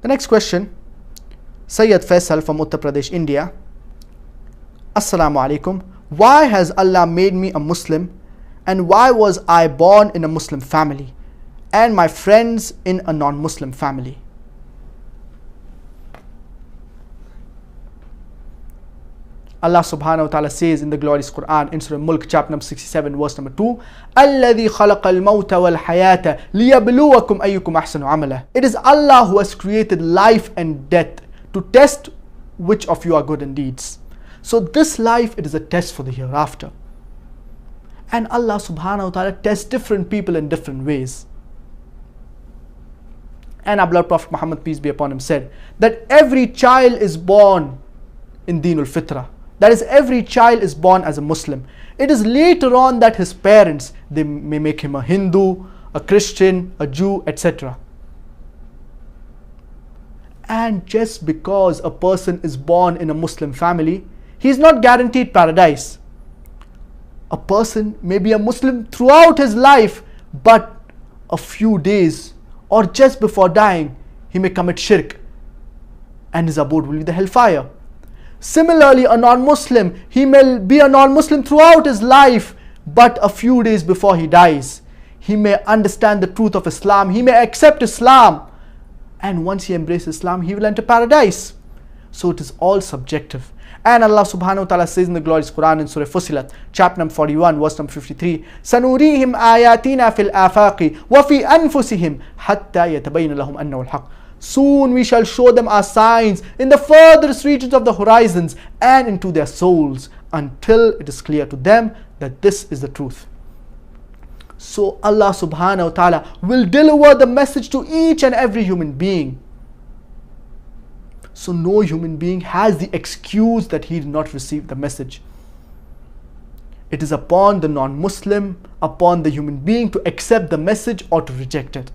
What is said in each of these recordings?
The next question, Sayyid Faisal from Uttar Pradesh, India. Assalamu alaikum. Why has Allah made me a Muslim, and why was I born in a Muslim family and my friends in a non-Muslim family? Allah subhanahu wa ta'ala says in the glorious Quran in Surah Mulk chapter number 67 verse number 2, الَّذِي خَلَقَ الْمَوْتَ وَالْحَيَاةَ لِيَبْلُوَكُمْ أَيُّكُمْ أَحْسَنُ عَمَلًا. It is Allah who has created life and death to test which of you are good in deeds. So this life, it is a test for the hereafter. And Allah subhanahu wa ta'ala tests different people in different ways. And our beloved Prophet Muhammad, peace be upon him, said that every child is born in Deenul Fitra. That is, every child is born as a Muslim. It is later on that his parents, they may make him a Hindu, a Christian, a Jew, etc. And just because a person is born in a Muslim family, he is not guaranteed paradise. A person may be a Muslim throughout his life, but a few days or just before dying, he may commit shirk and his abode will be the hellfire. Similarly, a non-Muslim, he may be a non-Muslim throughout his life, but a few days before he dies, he may understand the truth of Islam, he may accept Islam, and once he embraces Islam, he will enter paradise. So it is all subjective. And Allah subhanahu wa ta'ala says in the glorious Quran in Surah Fussilat, chapter number 41, verse number 53, سَنُرِيهِمْ آيَاتِنَا فِي الْآفَاقِ وَفِي أَنفُسِهِمْ حَتَّى يَتَبَيَّنَ لَهُمْ أَنَّهُ الْحَقُّ. Soon we shall show them our signs in the furthest regions of the horizons and into their souls, until it is clear to them that this is the truth. So Allah subhanahu wa ta'ala will deliver the message to each and every human being. So no human being has the excuse that he did not receive the message. It is upon the non-Muslim, upon the human being to accept the message or to reject it.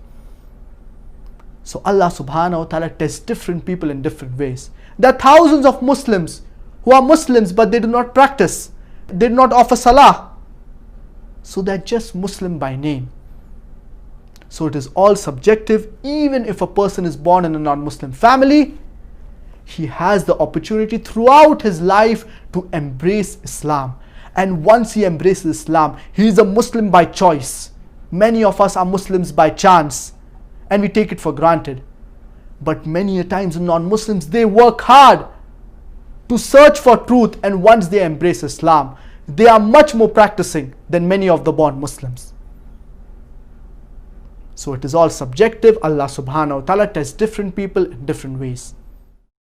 So Allah subhanahu wa ta'ala tests different people in different ways. There are thousands of Muslims who are Muslims but they do not practice. They do not offer salah. So they are just Muslim by name. So it is all subjective. Even if a person is born in a non-Muslim family, he has the opportunity throughout his life to embrace Islam. And once he embraces Islam, he is a Muslim by choice. Many of us are Muslims by chance, and we take it for granted. But many a times non-Muslims, they work hard to search for truth, and once they embrace Islam, they are much more practicing than many of the born Muslims. So it is all subjective. Allah subhanahu wa ta'ala tests different people in different ways.